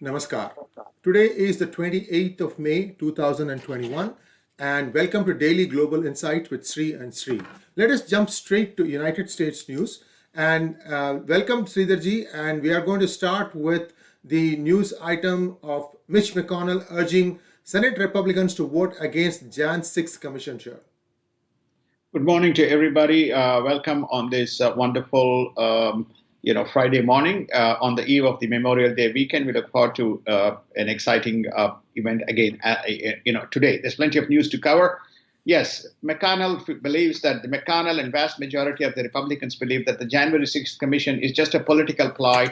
Namaskar. Today is the 28th of May 2021 and welcome to Daily Global Insight with Sree and Sree. Let us jump straight to United States news and welcome Sridharji, and we are going to start with the news item of Mitch McConnell urging Senate Republicans to vote against Jan 6th commission chair. Good morning to everybody. Welcome on this wonderful, Friday morning on the eve of the Memorial Day weekend. We look forward to an exciting event again. Today there's plenty of news to cover. Yes, McConnell believes that the McConnell and vast majority of the Republicans believe that the January 6th commission is just a political ploy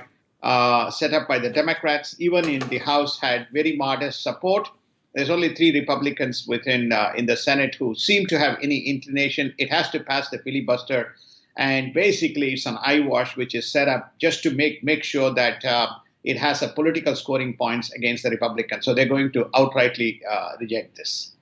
set up by the Democrats. Even in the House, had very modest support. There's only 3 Republicans within in the Senate who seem to have any inclination. It has to pass the filibuster, and basically it's an eyewash which is set up just to make sure that it has a political scoring points against the Republicans. So they're going to outrightly reject this.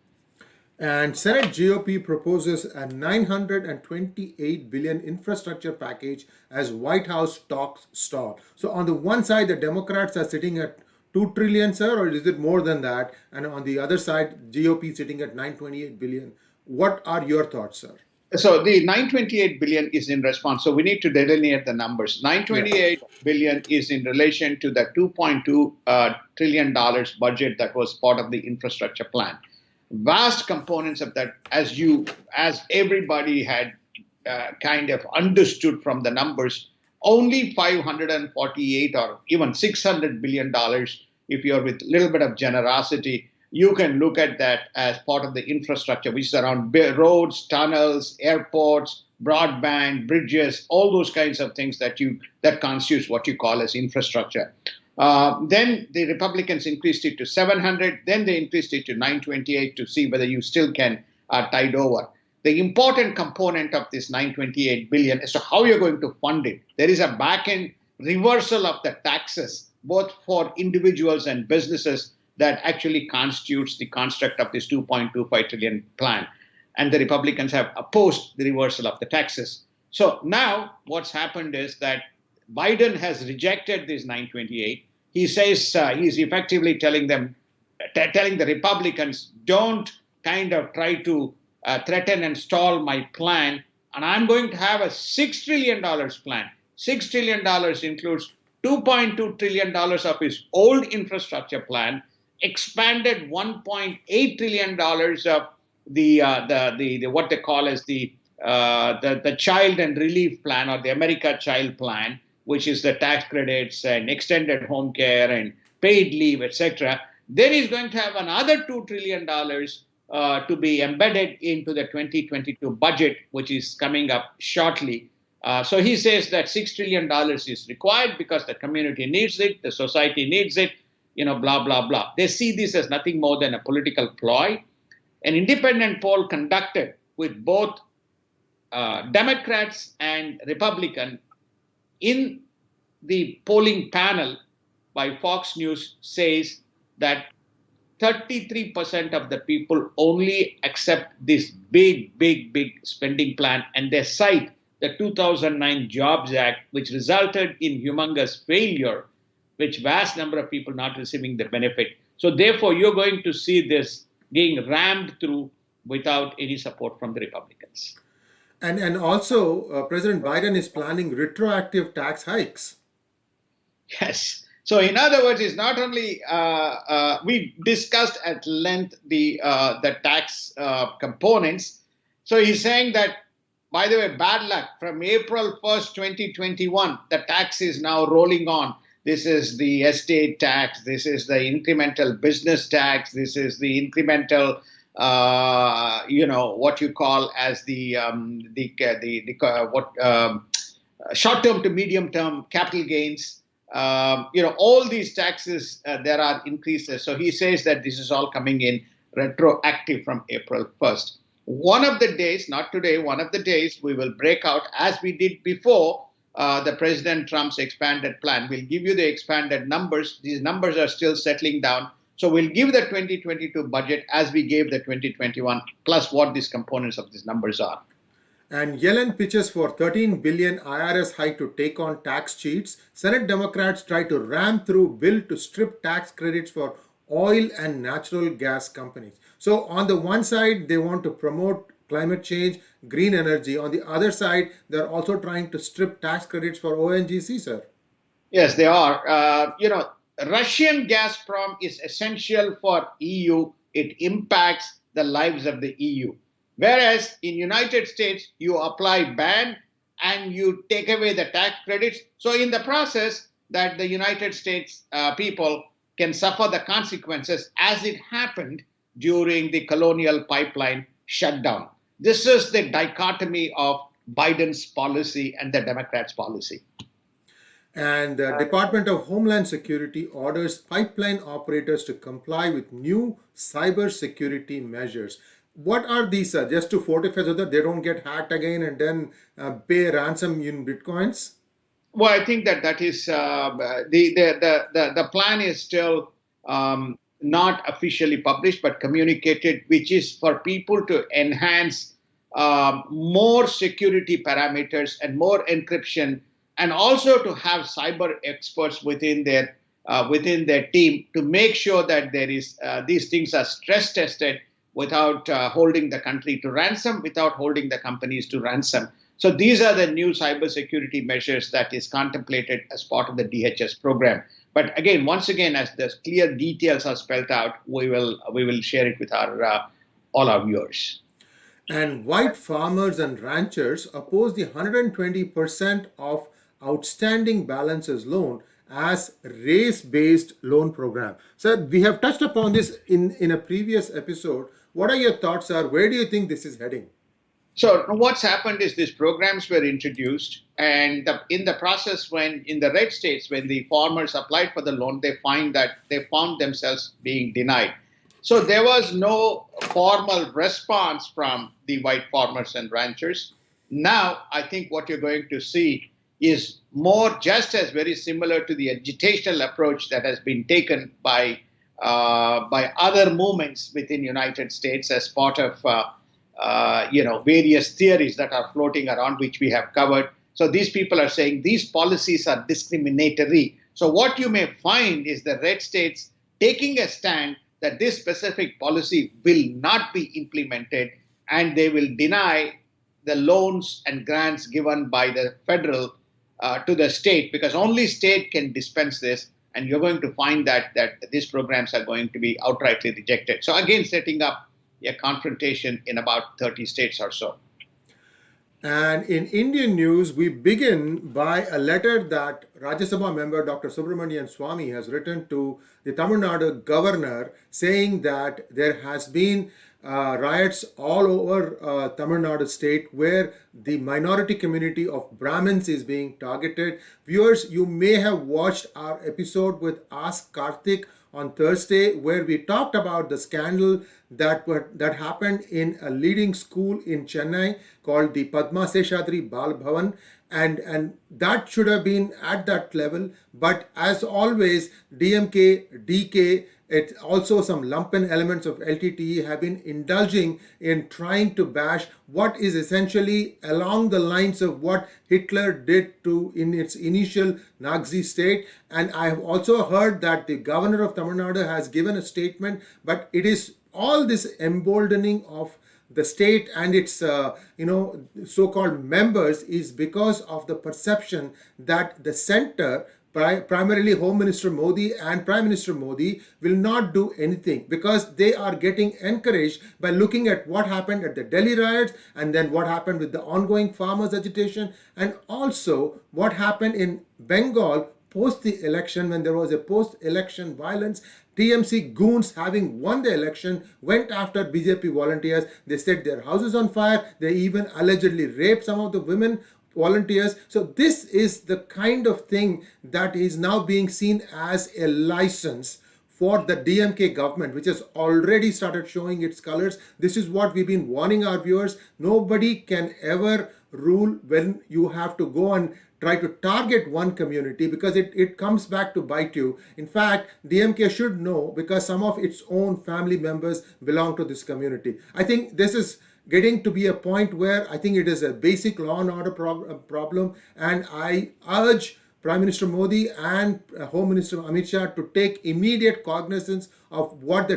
And Senate GOP proposes a $928 billion infrastructure package as White House talks stall. So on the one side, the Democrats are sitting at 2 trillion, sir, or is it more than that? And on the other side, GOP sitting at 928 billion. What are your thoughts, sir? So the 928 billion is in response. So we need to delineate the numbers. 928 billion is in relation to the $2.2 trillion budget that was part of the infrastructure plan. Vast components of that, as everybody had kind of understood from the numbers, only 548 or even $600 billion, if you're with a little bit of generosity, you can look at that as part of the infrastructure, which is around roads, tunnels, airports, broadband, bridges, all those kinds of things that constitutes what you call as infrastructure. Then the Republicans increased it to 700, then they increased it to 928 to see whether you still can tide over. The important component of this 928 billion is to how you're going to fund it. There is a back-end reversal of the taxes, both for individuals and businesses, that actually constitutes the construct of this 2.25 trillion plan. And the Republicans have opposed the reversal of the taxes. So now what's happened is that Biden has rejected this 928. He says he's effectively telling the Republicans, don't kind of try to threaten and stall my plan, and I'm going to have a $6 trillion plan. $6 trillion includes $2.2 trillion of his old infrastructure plan, expanded $1.8 trillion of the what they call as the child and relief plan, or the America Child Plan, which is the tax credits and extended home care and paid leave, etc. Then he's going to have another $2 trillion to be embedded into the 2022 budget, which is coming up shortly. So he says that $6 trillion is required because the community needs it, the society needs it, blah, blah, blah. They see this as nothing more than a political ploy. An independent poll conducted with both Democrats and Republicans in the polling panel by Fox News says that 33% of the people only accept this big spending plan, and they cite the 2009 Jobs Act, which resulted in humongous failure, which vast number of people not receiving the benefit. So therefore, you're going to see this being rammed through without any support from the Republicans. And also, President Biden is planning retroactive tax hikes. Yes. So in other words, it's not only we discussed at length the tax components. So he's saying that, by the way, bad luck. From April 1st, 2021, the tax is now rolling on. This is the estate tax. This is the incremental business tax. This is the incremental, what you call as the short-term to medium-term capital gains. All these taxes, there are increases. So he says that this is all coming in retroactive from April 1st. One of the days, not today, one of the days, we will break out, as we did before the President Trump's expanded plan. We'll give you the expanded numbers. These numbers are still settling down. So we'll give the 2022 budget as we gave the 2021, plus what these components of these numbers are. And Yellen pitches for 13 billion IRS hike to take on tax cheats. Senate Democrats try to ram through bill to strip tax credits for oil and natural gas companies. So on the one side, they want to promote climate change, green energy. On the other side, they're also trying to strip tax credits for ONGC, sir. Yes, they are. Russian Gazprom is essential for EU. It impacts the lives of the EU. Whereas in United States, you apply ban and you take away the tax credits. So in the process, that the United States people can suffer the consequences as it happened during the colonial pipeline shutdown. This is the dichotomy of Biden's policy and the Democrats' policy. And the Department of Homeland Security orders pipeline operators to comply with new cyber security measures. What are these, sir? Just to fortify so that they don't get hacked again and then pay ransom in bitcoins? Well, I think that is the plan is still not officially published but communicated, which is for people to enhance more security parameters and more encryption, and also to have cyber experts within their team to make sure that there is these things are stress tested without holding the country to ransom, without holding the companies to ransom. So these are the new cybersecurity measures that is contemplated as part of the DHS program. But again, once again, as the clear details are spelled out, we will share it with our all our viewers. And white farmers and ranchers oppose the 120% of outstanding balances loan as race-based loan program. So we have touched upon this in a previous episode. What are your thoughts, sir? Where do you think this is heading? So what's happened is these programs were introduced, and in the process, when in the red states, when the farmers applied for the loan, they found themselves being denied. So there was no formal response from the white farmers and ranchers. Now, I think what you're going to see is more just as very similar to the agitational approach that has been taken by other movements within United States as part of various theories that are floating around, which we have covered. So these people are saying these policies are discriminatory. So what you may find is the red states taking a stand that this specific policy will not be implemented, and they will deny the loans and grants given by the federal to the state, because only state can dispense this. And you're going to find that these programs are going to be outrightly rejected. So again, setting up a confrontation in about 30 states or so. And in Indian news, we begin by a letter that Rajya Sabha member Dr. Subramanian Swamy has written to the Tamil Nadu governor, saying that there has been riots all over Tamil Nadu state where the minority community of Brahmins is being targeted. Viewers, you may have watched our episode with Ask Karthik on Thursday, where we talked about the scandal that happened in a leading school in Chennai called the Padma Seshadri Bal Bhavan, and that should have been at that level. But as always, DMK, DK, it also some lumpen elements of LTTE have been indulging in trying to bash what is essentially along the lines of what Hitler did to in its initial Nazi state. And I have also heard that the governor of Tamil Nadu has given a statement, but it is all this emboldening of the state and its so-called members is because of the perception that the center, primarily Home Minister Modi and Prime Minister Modi, will not do anything, because they are getting encouraged by looking at what happened at the Delhi riots, and then what happened with the ongoing farmers agitation, and also what happened in Bengal post the election, when there was a post-election violence. TMC goons, having won the election, went after BJP volunteers. They set their houses on fire. They even allegedly raped some of the women volunteers. So this is the kind of thing that is now being seen as a license for the DMK government, which has already started showing its colors. This is what we've been warning our viewers. Nobody can ever rule when you have to go and try to target one community, because it comes back to bite you. In fact, DMK should know, because some of its own family members belong to this community. I think this is getting to be a point where I think it is a basic law and order problem. And I urge Prime Minister Modi and Home Minister Amit Shah to take immediate cognizance of what the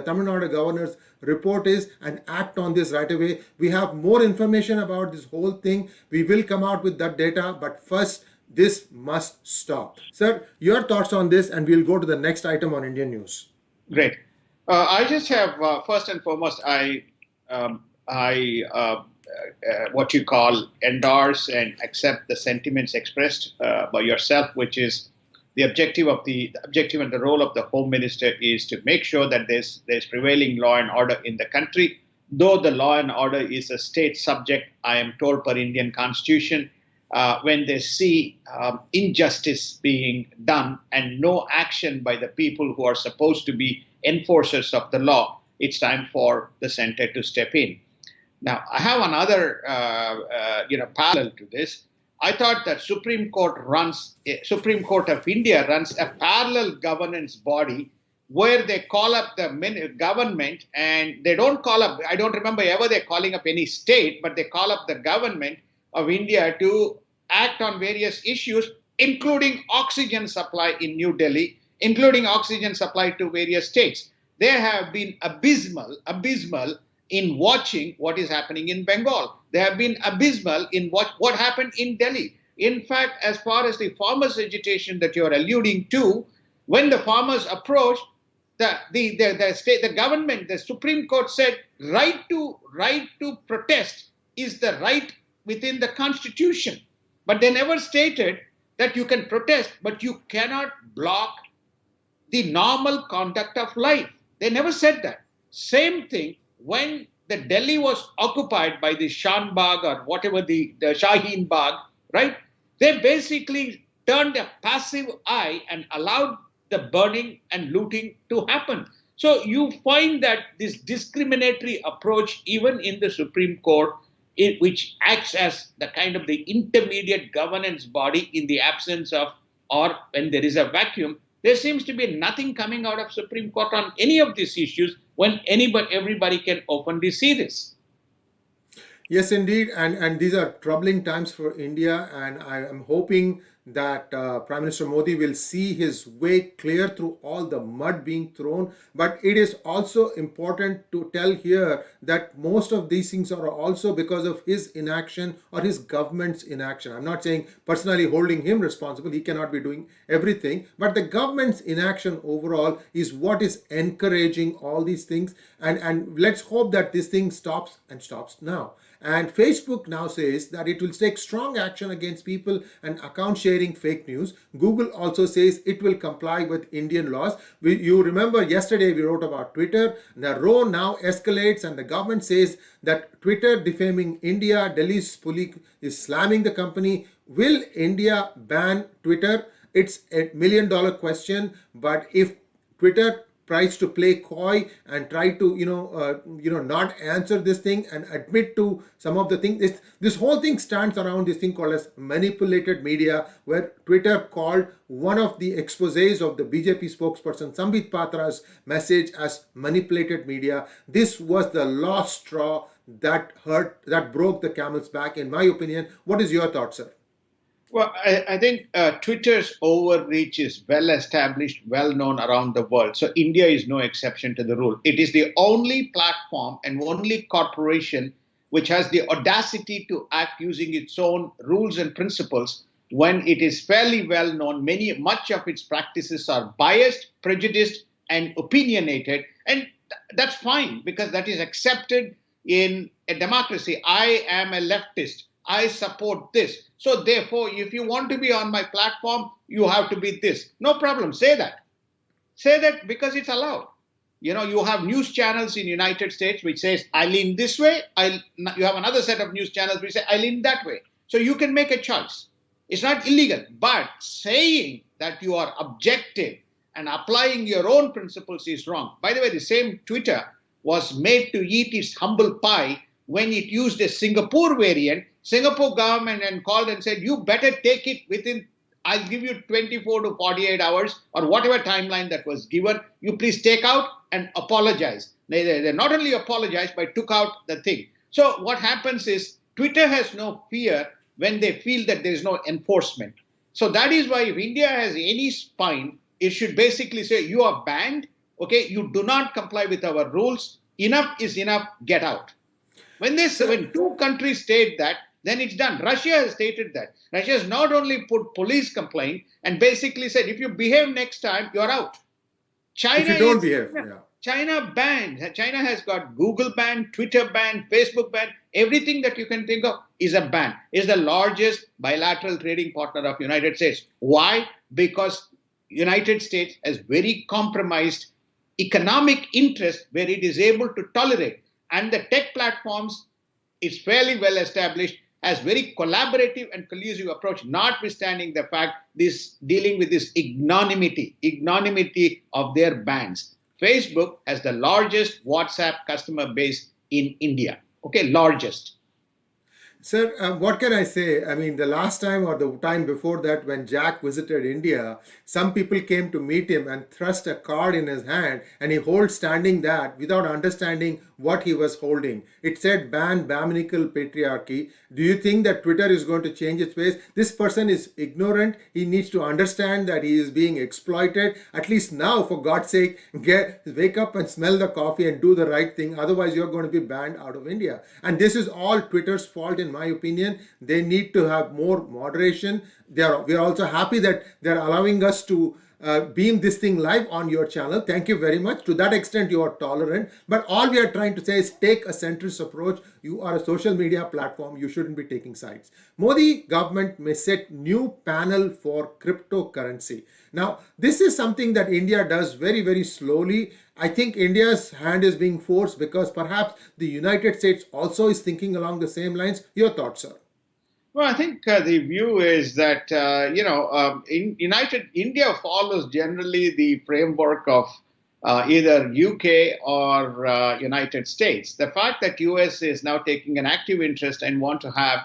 Tamil Nadu governor's report is and act on this right away. We have more information about this whole thing. We will come out with that data, but first, this must stop. Sir, your thoughts on this, and we'll go to the next item on Indian news. Great. I just have first and foremost, I what you call endorse and accept the sentiments expressed by yourself, which is the objective and the role of the Home Minister is to make sure that there's prevailing law and order in the country. Though the law and order is a state subject, I am told per Indian Constitution, when they see injustice being done and no action by the people who are supposed to be enforcers of the law, it's time for the center to step in. Now, I have another, parallel to this. I thought that Supreme Court of India runs a parallel governance body where they call up the government, and they don't call up, I don't remember ever they're calling up any state, but they call up the government of India to act on various issues, including oxygen supply in New Delhi, including oxygen supply to various states. They have been abysmal in watching what is happening in Bengal. They have been abysmal in what happened in Delhi. In fact, as far as the farmers' agitation that you're alluding to, when the farmers approached, the government, the Supreme Court said, right to protest is the right within the Constitution. But they never stated that you can protest, but you cannot block the normal conduct of life. They never said that. Same thing when the Delhi was occupied by the Shan Bagh or whatever the Shaheen Bagh, right? They basically turned a passive eye and allowed the burning and looting to happen. So you find that this discriminatory approach, even in the Supreme Court, which acts as the kind of the intermediate governance body in the absence of, or when there is a vacuum, there seems to be nothing coming out of Supreme Court on any of these issues when everybody can openly see this. Yes, indeed, and these are troubling times for India, and I am hoping that Prime Minister Modi will see his way clear through all the mud being thrown. But it is also important to tell here that most of these things are also because of his inaction or his government's inaction. I'm not saying personally holding him responsible, he cannot be doing everything, but the government's inaction overall is what is encouraging all these things. And let's hope that this thing stops now. And Facebook now says that it will take strong action against people and account sharing fake news. Google also says it will comply with Indian laws. You remember yesterday we wrote about Twitter. The row now escalates and the government says that Twitter defaming India, Delhi's police is slamming the company. Will India ban Twitter? It's $1 million question. But if Twitter tries to play coy and try to not answer this thing and admit to some of the things, this whole thing stands around this thing called as manipulated media, where Twitter called one of the exposés of the BJP spokesperson Sambit Patra's message as manipulated media. This was the last straw that broke the camel's back, in my opinion. What is your thought, sir? Well, I think Twitter's overreach is well established, well known around the world. So India is no exception to the rule. It is the only platform and only corporation which has the audacity to act using its own rules and principles when it is fairly well known. Much of its practices are biased, prejudiced, and opinionated. And that's fine because that is accepted in a democracy. I am a leftist. I support this. So therefore, if you want to be on my platform, you have to be this. No problem. Say that. Say that because it's allowed. You have news channels in United States which says, I lean this way. You have another set of news channels which say, I lean that way. So you can make a choice. It's not illegal. But saying that you are objective and applying your own principles is wrong. By the way, the same Twitter was made to eat its humble pie when it used a Singapore variant. Singapore government and called and said, you better take it within, I'll give you 24 to 48 hours or whatever timeline that was given. You please take out and apologize. They not only apologized, but took out the thing. So what happens is Twitter has no fear when they feel that there is no enforcement. So that is why if India has any spine, it should basically say, you are banned. Okay, you do not comply with our rules. Enough is enough. Get out. When two countries state that, then it's done. Russia has stated that. Russia has not only put police complaint and basically said, if you behave next time, you're out. If you don't behave, yeah. China banned. China has got Google banned, Twitter banned, Facebook banned. Everything that you can think of is a ban. Is the largest bilateral trading partner of United States. Why? Because United States has very compromised economic interest where it is able to tolerate. And the tech platforms is fairly well established, has very collaborative and collusive approach, notwithstanding the fact this dealing with this ignominy of their bans. Facebook has the largest WhatsApp customer base in India. Okay, largest. Sir, what can I say? I mean, the last time or the time before that, when Jack visited India, some people came to meet him and thrust a card in his hand, and he holds standing that without understanding what he was holding. It said ban Brahminical patriarchy. Do you think that Twitter is going to change its ways? This person is ignorant. He needs to understand that he is being exploited. At least now, for God's sake, wake up and smell the coffee and do the right thing. Otherwise, you're going to be banned out of India. And this is all Twitter's fault, in my opinion. They need to have more moderation. We are also happy that they're allowing us to beam this thing live on your channel. Thank you very much. To that extent, you are tolerant. But all we are trying to say is take a centrist approach. You are a social media platform. You shouldn't be taking sides. Modi government may set new panel for cryptocurrency. Now, this is something that India does very, very slowly. I think India's hand is being forced because perhaps the United States also is thinking along the same lines. Your thoughts, sir? Well, I think the view is that in India follows generally the framework of either UK or United States. The fact that US is now taking an active interest and want to have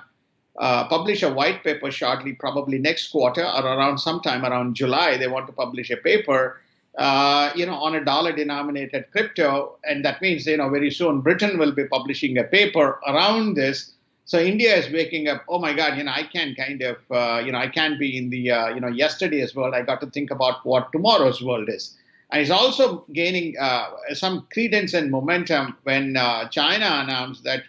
publish a white paper shortly, probably next quarter or around sometime around July, they want to publish a paper, on a dollar-denominated crypto, and that means very soon Britain will be publishing a paper around this. So India is waking up. Oh my God, I can't I can't be in the yesterday's world. I got to think about what tomorrow's world is. And it's also gaining some credence and momentum when China announced that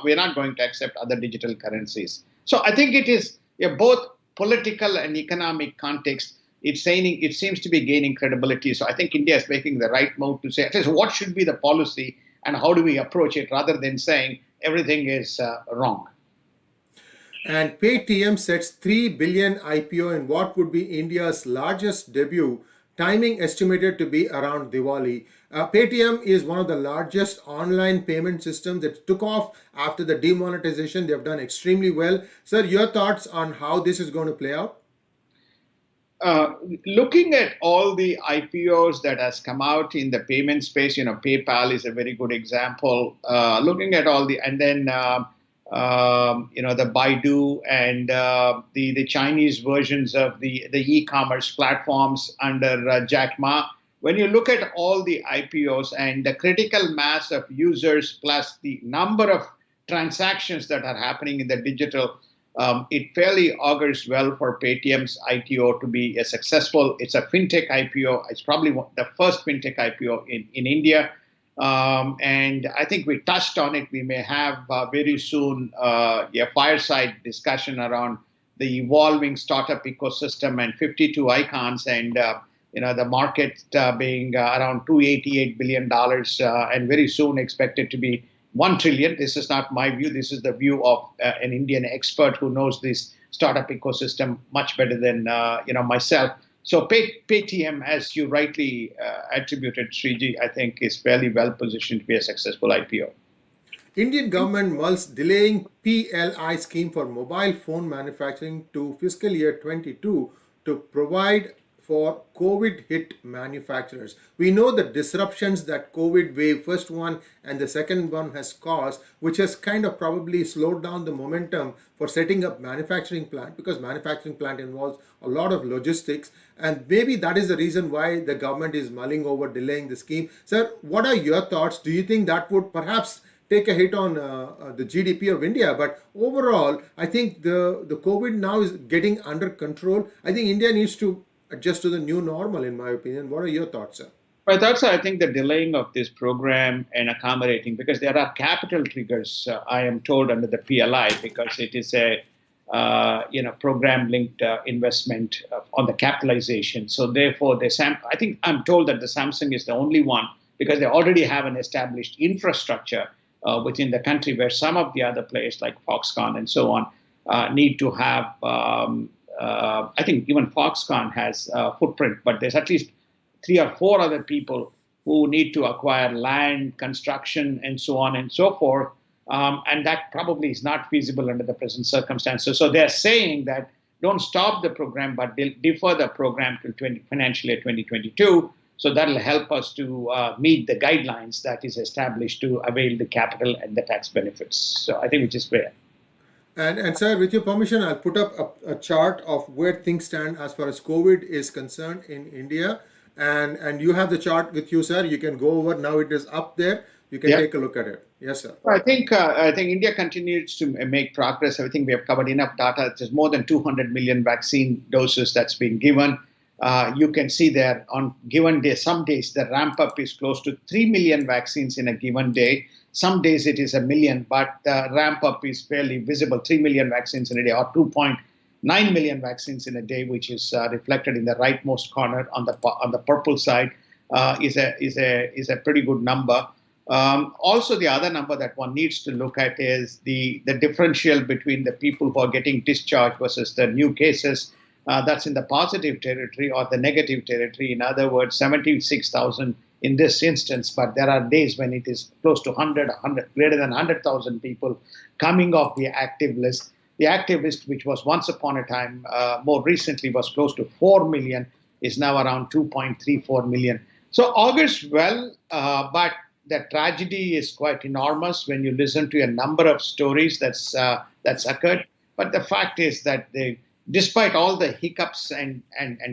we're not going to accept other digital currencies. So I think it is both political and economic context. It seems to be gaining credibility. So I think India is making the right move to say, at least what should be the policy and how do we approach it, rather than saying everything is wrong. And Paytm sets 3 billion IPO in what would be India's largest debut, timing estimated to be around Diwali. Paytm is one of the largest online payment systems that took off after the demonetization. They have done extremely well. Sir, your thoughts on how this is going to play out? Looking at all the IPOs that has come out in the payment space, PayPal is a very good example. Looking at all the, and then the Baidu and the Chinese versions of the e-commerce platforms under Jack Ma. When you look at all the IPOs and the critical mass of users plus the number of transactions that are happening in the digital, it fairly augurs well for Paytm's IPO to be a successful. It's a fintech IPO. It's probably the first fintech IPO in India. And I think we touched on it. We may have very soon a fireside discussion around the evolving startup ecosystem and 52 icons and the market being around $288 billion and very soon expected to be 1 trillion. This is not my view. This is the view of an Indian expert who knows this startup ecosystem much better than myself. So Paytm, as you rightly attributed, Sree, I think is fairly well positioned to be a successful IPO. Indian government mulls delaying PLI scheme for mobile phone manufacturing to fiscal year 22 to provide for COVID hit manufacturers? We know the disruptions that COVID wave, first one and the second one, has caused, which has kind of probably slowed down the momentum for setting up manufacturing plant, because manufacturing plant involves a lot of logistics, and maybe that is the reason why the government is mulling over delaying the scheme. Sir, what are your thoughts? Do you think that would perhaps take a hit on the GDP of India? But overall, I think the COVID now is getting under control. I think India needs to adjust to the new normal, in my opinion. What are your thoughts, sir? My thoughts are, I think, the delaying of this program and accommodating, because there are capital triggers, I am told, under the PLI, because it is a program-linked investment on the capitalization. So therefore, I think I'm told that the Samsung is the only one, because they already have an established infrastructure within the country, where some of the other players like Foxconn and so on need to have. I think even Foxconn has a footprint, but there's at least 3 or 4 other people who need to acquire land, construction, and so on and so forth. And that probably is not feasible under the present circumstances. So they're saying that don't stop the program, but defer the program till financial year 2022. So that'll help us to meet the guidelines that is established to avail the capital and the tax benefits. So I think which is fair. And sir, with your permission, I'll put up a chart of where things stand as far as COVID is concerned in India. And you have the chart with you, sir. You can go over. Now it is up there. You can take a look at it. Yes, sir. I think India continues to make progress. I think we have covered enough data. There's more than 200 million vaccine doses that's been given. You can see there on given day, some days the ramp up is close to 3 million vaccines in a given day. Some days it is 1 million, but the ramp up is fairly visible. 3 million vaccines in a day, or 2.9 million vaccines in a day, which is reflected in the rightmost corner on the purple side, is a pretty good number. Also, the other number that one needs to look at is the differential between the people who are getting discharged versus the new cases. That's in the positive territory or the negative territory. In other words, 76,000 in this instance, but there are days when it is close to 100, greater than 100,000 people coming off the active list. The active list, which was once upon a time, more recently was close to 4 million, is now around 2.34 million. So augurs well, but the tragedy is quite enormous when you listen to a number of stories that's occurred. But the fact is that despite all the hiccups and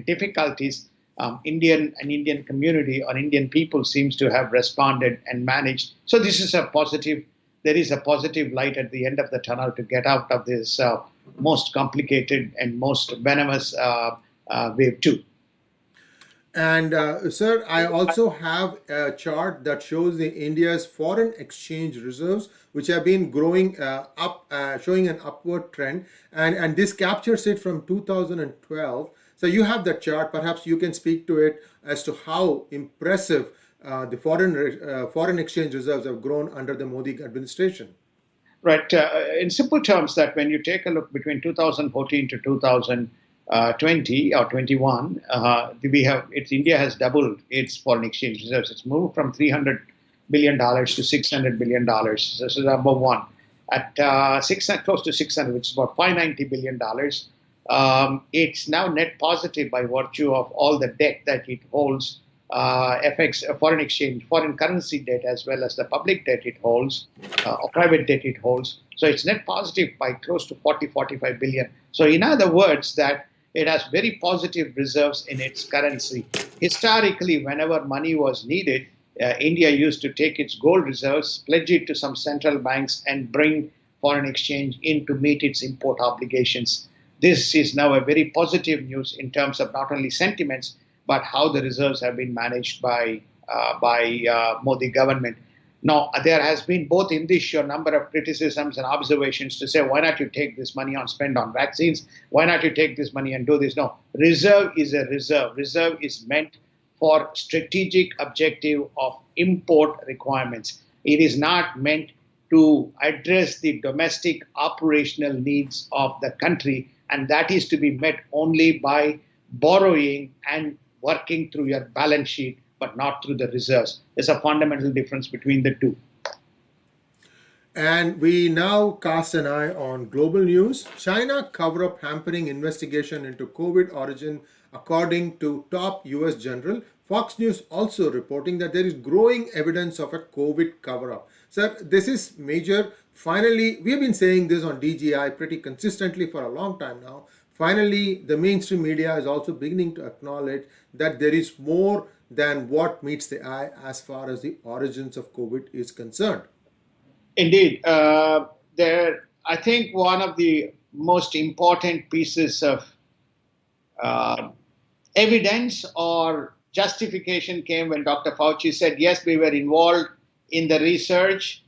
difficulties, Indian community or Indian people seems to have responded and managed. So this is a positive. There is a positive light at the end of the tunnel to get out of this most complicated and most venomous wave 2. And sir, I also have a chart that shows the India's foreign exchange reserves, which have been growing showing an upward trend, and this captures it from 2012. So you have that chart. Perhaps you can speak to it as to how impressive the foreign exchange reserves have grown under the Modi administration. Right. In simple terms, that when you take a look between 2014 to 2020 or 21, India has doubled its foreign exchange reserves. It's moved from $300 billion to $600 billion. This is number one. At close to 600, which is about $590 billion. It's now net positive by virtue of all the debt that it holds, FX, foreign exchange, foreign currency debt, as well as the public debt it holds, or private debt it holds. So it's net positive by close to 45 billion. So in other words, that it has very positive reserves in its currency. Historically, whenever money was needed, India used to take its gold reserves, pledge it to some central banks, and bring foreign exchange in to meet its import obligations. This is now a very positive news in terms of not only sentiments, but how the reserves have been managed by Modi government. Now, there has been both in this show a number of criticisms and observations to say, why not you take this money on spend on vaccines? Why not you take this money and do this? No, reserve is a reserve. Reserve is meant for strategic objective of import requirements. It is not meant to address the domestic operational needs of the country, and that is to be met only by borrowing and working through your balance sheet, but not through the reserves. There's a fundamental difference between the two. And we now cast an eye on global news. China cover-up hampering investigation into COVID origin according to top US general. Fox News also reporting that there is growing evidence of a COVID cover-up. Sir, this is major. Finally, we have been saying this on DGI pretty consistently for a long time now. Finally, the mainstream media is also beginning to acknowledge that there is more than what meets the eye as far as the origins of COVID is concerned. Indeed. I think one of the most important pieces of uh, evidence or justification came when Dr. Fauci said, yes, we were involved in the research,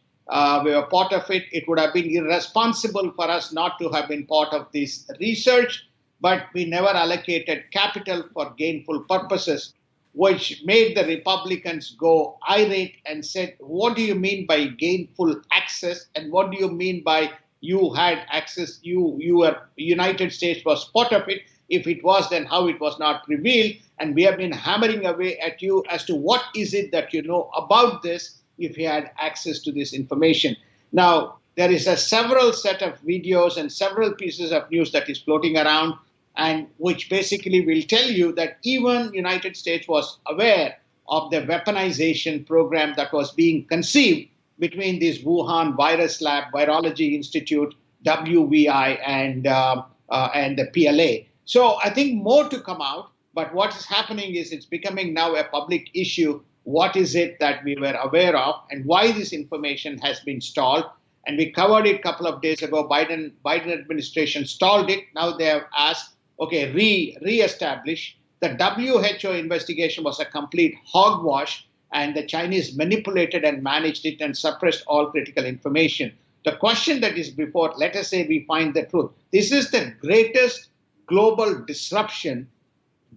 we were part of it. It would have been irresponsible for us not to have been part of this research, but we never allocated capital for gainful purposes, which made the Republicans go irate and said, what do you mean by gainful access? And what do you mean by you had access, you were, United States was part of it? If it was, then how it was not revealed? And we have been hammering away at you as to what is it that you know about this if you had access to this information. Now, there is a several set of videos and several pieces of news that is floating around, and which basically will tell you that even United States was aware of the weaponization program that was being conceived between this Wuhan Virus Lab, Virology Institute, WVI, and the PLA. So I think more to come out, but what is happening is it's becoming now a public issue. What is it that we were aware of and why this information has been stalled? And we covered it a couple of days ago. Biden administration stalled it. Now they have asked, okay, re-establish. The WHO investigation was a complete hogwash, and the Chinese manipulated and managed it and suppressed all critical information. The question that is before, let us say we find the truth. This is the greatest global disruption,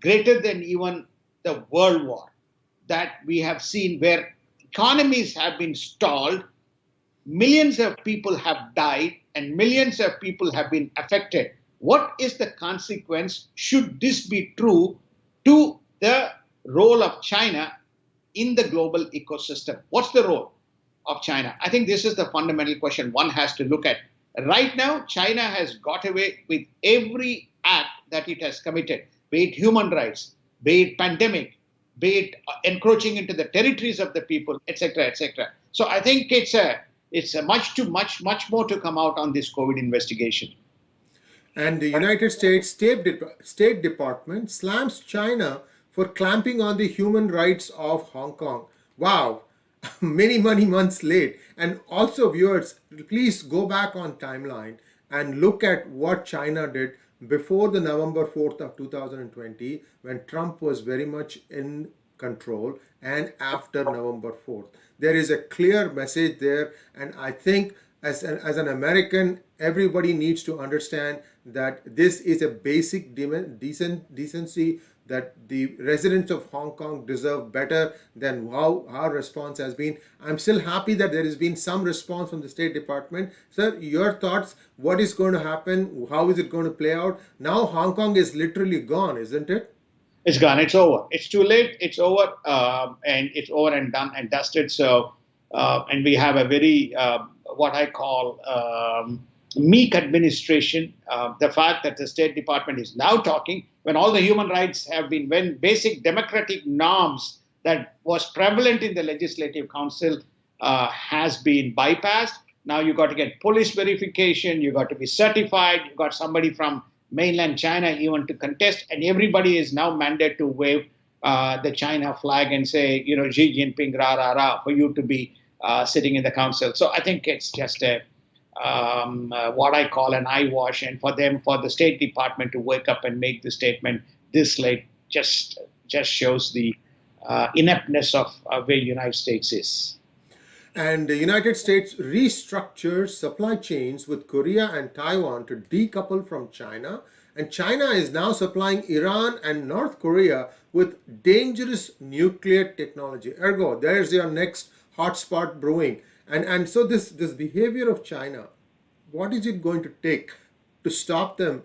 greater than even the World War, that we have seen, where economies have been stalled, millions of people have died, and millions of people have been affected. What is the consequence, should this be true, to the role of China in the global ecosystem? What's the role of China? I think this is the fundamental question one has to look at. Right now, China has got away with every act that it has committed, be it human rights, be it pandemic, be it encroaching into the territories of the people, etc., etc. So I think it's a much more to come out on this COVID investigation. And the United States State Department slams China for clamping on the human rights of Hong Kong. Wow, many months late. And also, viewers, please go back on timeline and look at what China did before the November 4th of 2020, when Trump was very much in control, and after November 4th. There is a clear message there, and I think as an American, everybody needs to understand that this is a basic decency, that the residents of Hong Kong deserve better than how our response has been. I'm still happy that there has been some response from the State Department. Sir, your thoughts, what is going to happen? How is it going to play out? Now Hong Kong is literally gone, isn't it? It's gone. It's over. It's too late. It's over, and it's over and done and dusted. So, and we have a very, what I call, meek administration. The fact that the State Department is now talking when all the human rights have been, when basic democratic norms that was prevalent in the Legislative Council has been bypassed. Now you got to get police verification. You got to be certified. You got somebody from mainland China even to contest, and everybody is now mandated to wave the China flag and say, you know, Xi Jinping, rah, rah, rah, for you to be sitting in the council. So I think it's just a what I call an eye wash, and for the State Department to wake up and make the statement this late just shows the ineptness of where the United States is. And the United States restructures supply chains with Korea and Taiwan to decouple from China. And China is now supplying Iran and North Korea with dangerous nuclear technology. Ergo, there's your next hotspot brewing. And so this behavior of China, what is it going to take to stop them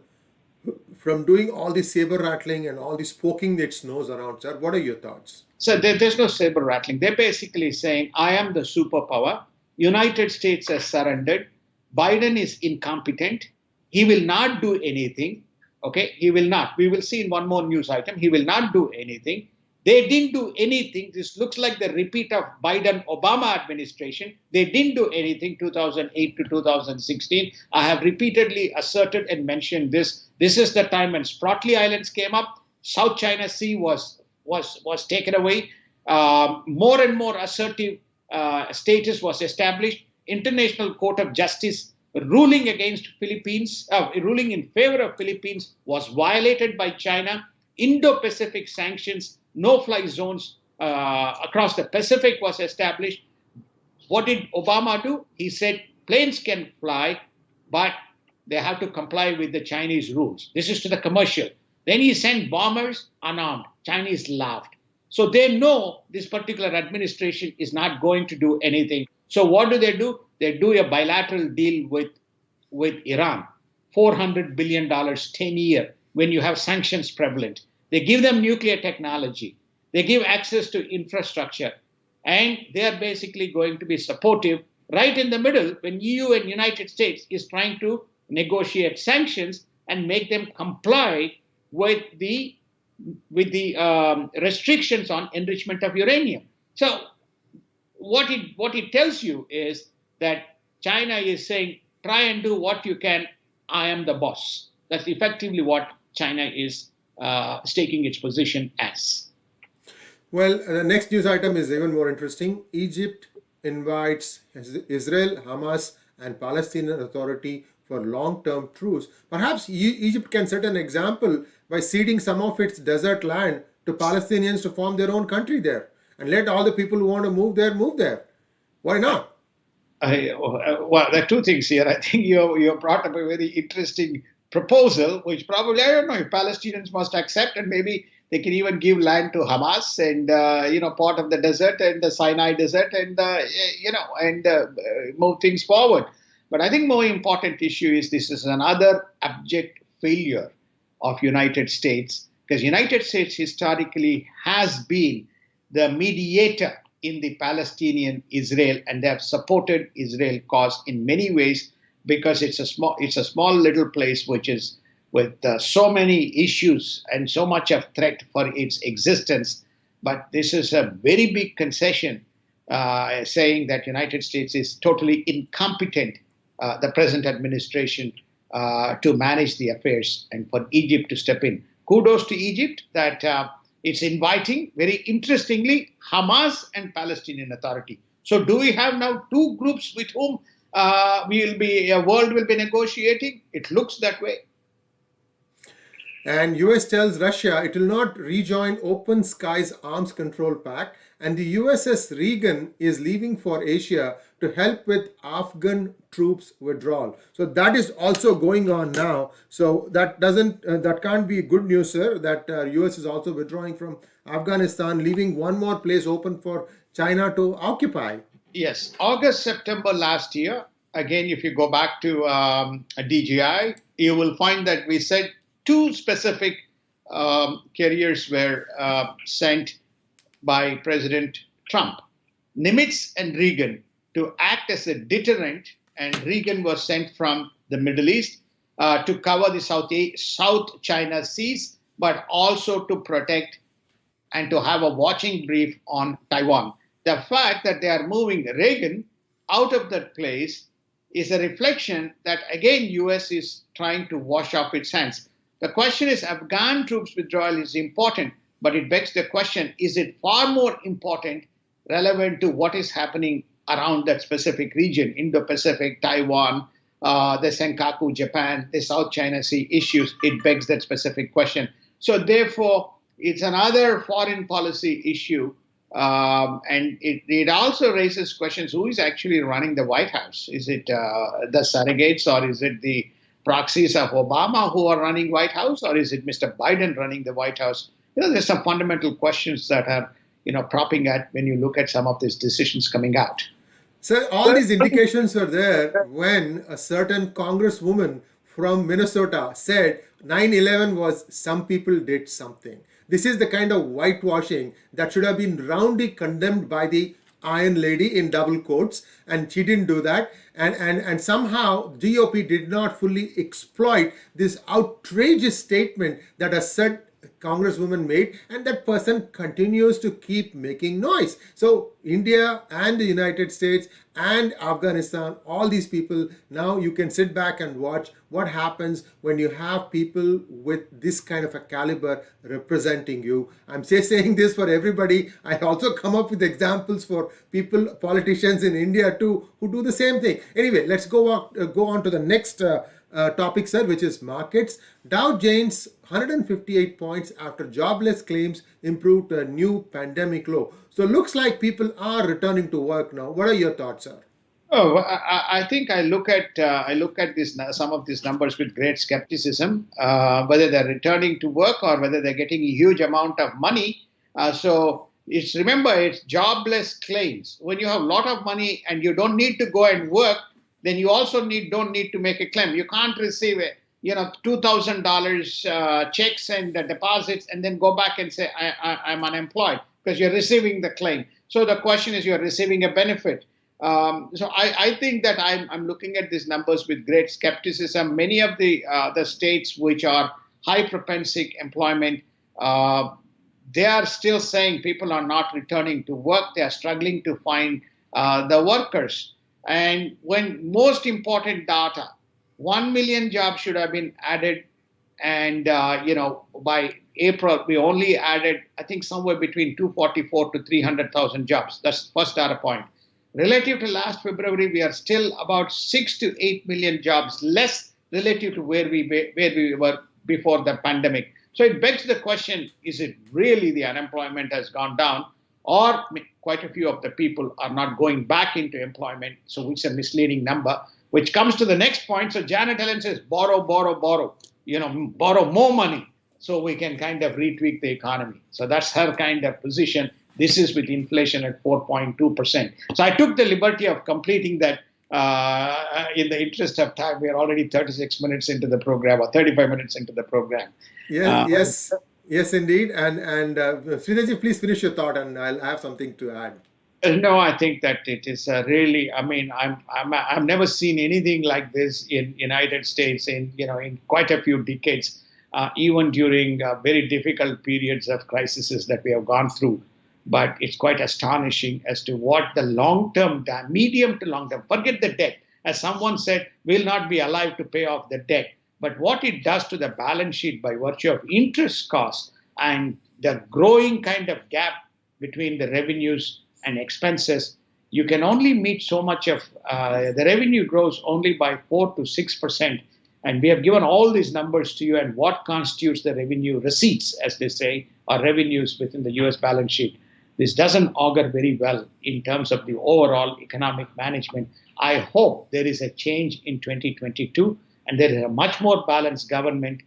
from doing all this saber rattling and all this poking its nose around, sir? What are your thoughts? So there's no saber rattling. They're basically saying, I am the superpower. United States has surrendered. Biden is incompetent. He will not do anything. Okay, he will not. We will see in one more news item. He will not do anything. They didn't do anything. This looks like the repeat of Biden-Obama administration. They didn't do anything 2008 to 2016. I have repeatedly asserted and mentioned this. This is the time when Spratly Islands came up. South China Sea was taken away. More and more assertive status was established. International Court of Justice ruling against Philippines, ruling in favor of Philippines was violated by China. Indo-Pacific sanctions, no-fly zones across the Pacific was established. What did Obama do? He said planes can fly, but they have to comply with the Chinese rules. This is to the commercial. Then he sent bombers unarmed. Chinese laughed. So they know this particular administration is not going to do anything. So what do? They do a bilateral deal with Iran, $400 billion, 10-year, when you have sanctions prevalent. They give them nuclear technology. They give access to infrastructure. And they are basically going to be supportive right in the middle when EU and United States is trying to negotiate sanctions and make them comply with the restrictions on enrichment of uranium. So what it tells you is that China is saying, try and do what you can. I am the boss. That's effectively what China is staking its position as. Well, the next news item is even more interesting. Egypt invites Israel, Hamas, and Palestinian Authority for long-term truce. Perhaps Egypt can set an example by ceding some of its desert land to Palestinians to form their own country there, and let all the people who want to move there. Why not? Well, there are two things here. I think you brought up a very interesting proposal, which probably, I don't know, if Palestinians must accept, and maybe they can even give land to Hamas and part of the desert and the Sinai desert, and move things forward. But I think more important issue is this is another abject failure of United States, because United States historically has been the mediator in the Palestinian-Israel, and they have supported Israel cause in many ways, because it's a small little place which is with so many issues and so much of threat for its existence. But this is a very big concession, saying that United States is totally incompetent, the present administration, to manage the affairs, and for Egypt to step in. Kudos to Egypt that it's inviting, very interestingly, Hamas and Palestinian Authority. So do we have now two groups with whom world will be negotiating? It looks that way. And US tells Russia it will not rejoin Open Skies Arms Control Pact, and the USS Reagan is leaving for Asia to help with Afghan troops withdrawal. So that is also going on now. So that can't be good news, sir, that US is also withdrawing from Afghanistan, leaving one more place open for China to occupy. Yes, August, September last year, again, if you go back to DGI, you will find that we said two specific carriers were sent by President Trump, Nimitz and Reagan, to act as a deterrent, and Reagan was sent from the Middle East to cover the South China Seas, but also to protect and to have a watching brief on Taiwan. The fact that they are moving Reagan out of that place is a reflection that, again, US is trying to wash off its hands. The question is, Afghan troops withdrawal is important, but it begs the question, is it far more important, relevant to what is happening around that specific region, Indo-Pacific, Taiwan, the Senkaku, Japan, the South China Sea issues? It begs that specific question. So therefore, it's another foreign policy issue. And it also raises questions, who is actually running the White House? Is it the surrogates, or is it the proxies of Obama who are running White House, or is it Mr. Biden running the White House? There's some fundamental questions that are, propping at when you look at some of these decisions coming out. So all these indications were there when a certain congresswoman from Minnesota said 9/11 was some people did something. This is the kind of whitewashing that should have been roundly condemned by the iron lady in double quotes, and she didn't do that. And somehow GOP did not fully exploit this outrageous statement that a said congresswoman made, and that person continues to keep making noise. So India and the United States and Afghanistan, all these people, now you can sit back and watch what happens when you have people with this kind of a caliber representing you. I'm just saying this for everybody. I also come up with examples for people, politicians in India too, who do the same thing. Anyway, let's go on to the next topic, sir, which is markets. Dow Jones 158 points after jobless claims improved to a new pandemic low. So looks like people are returning to work now. What are your thoughts, sir? Oh, I think I look at this some of these numbers with great skepticism, whether they're returning to work or whether they're getting a huge amount of money. So it's jobless claims. When you have a lot of money and you don't need to go and work, then you also don't need to make a claim. You can't receive $2,000 checks and deposits and then go back and say I'm unemployed, because you're receiving the claim. So the question is, you're receiving a benefit. So I think that I'm looking at these numbers with great skepticism. Many of the states which are high propensity employment, they are still saying people are not returning to work. They are struggling to find the workers. And when most important data, 1 million jobs should have been added, and by April we only added, I think, somewhere between 244 to 300,000 jobs. That's the first data point. Relative to last February, we are still about 6 to 8 million jobs less relative to where we were before the pandemic. So it begs the question, is it really the unemployment has gone down, or quite a few of the people are not going back into employment, so which is a misleading number, which comes to the next point. So Janet Yellen says, borrow, borrow more money so we can kind of retweak the economy. So that's her kind of position. This is with inflation at 4.2%. So I took the liberty of completing that in the interest of time. We are already 36 minutes into the program, or 35 minutes into the program. Yes, indeed. And Sridharji, please finish your thought, and I'll have something to add. No, I think that it is really. I mean, I've never seen anything like this in United States in quite a few decades, even during very difficult periods of crises that we have gone through. But it's quite astonishing as to what the long-term, medium to long-term, forget the debt. As someone said, we'll not be alive to pay off the debt. But what it does to the balance sheet by virtue of interest costs and the growing kind of gap between the revenues and expenses, you can only meet so much of the revenue grows only by 4 to 6%. And we have given all these numbers to you, and what constitutes the revenue receipts, as they say, or revenues within the US balance sheet. This doesn't augur very well in terms of the overall economic management. I hope there is a change in 2022, and there is a much more balanced government,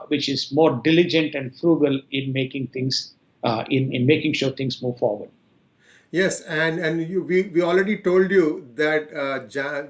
which is more diligent and frugal in making things, in making sure things move forward. Yes, and we already told you that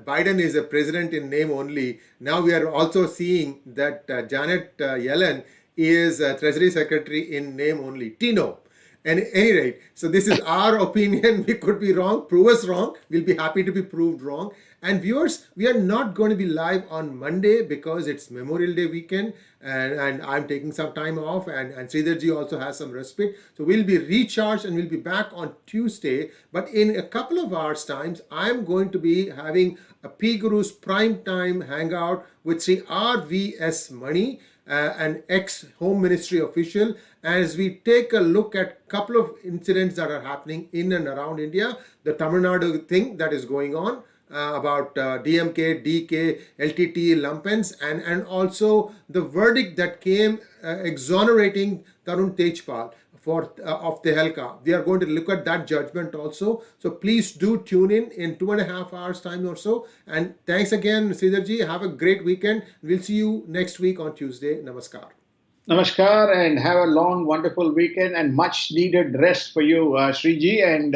Biden is a president in name only. Now we are also seeing that Janet Yellen is a Treasury Secretary in name only. Tino. And at any rate, so this is our opinion. We could be wrong. Prove us wrong. We'll be happy to be proved wrong. And viewers, we are not going to be live on Monday because it's Memorial Day weekend, and I'm taking some time off, and Sridharji also has some respite. So we'll be recharged and we'll be back on Tuesday. But in a couple of hours' times, I'm going to be having a PGurus prime time hangout with Sri R.V.S. Mani, an ex-Home Ministry official, as we take a look at a couple of incidents that are happening in and around India, the Tamil Nadu thing that is going on, about DMK, DK, LTT, Lumpens, and also the verdict that came exonerating Tarun Tejpal of the Helka. We are going to look at that judgment also. So please do tune in 2.5 hours time or so. And thanks again, Sridharji. Have a great weekend. We'll see you next week on Tuesday. Namaskar. Namaskar, and have a long, wonderful weekend and much needed rest for you, Sree. And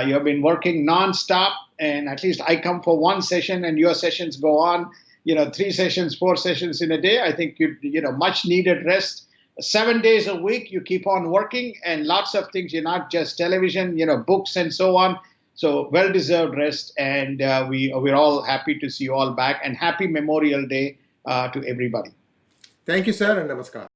you have been working non-stop, and at least I come for one session and your sessions go on, 3 sessions, 4 sessions in a day. I think you much needed rest. 7 days a week. You keep on working and lots of things. You're not just television, books and so on. So well-deserved rest, and we're all happy to see you all back. And happy Memorial Day to everybody. Thank you, sir, and namaskar.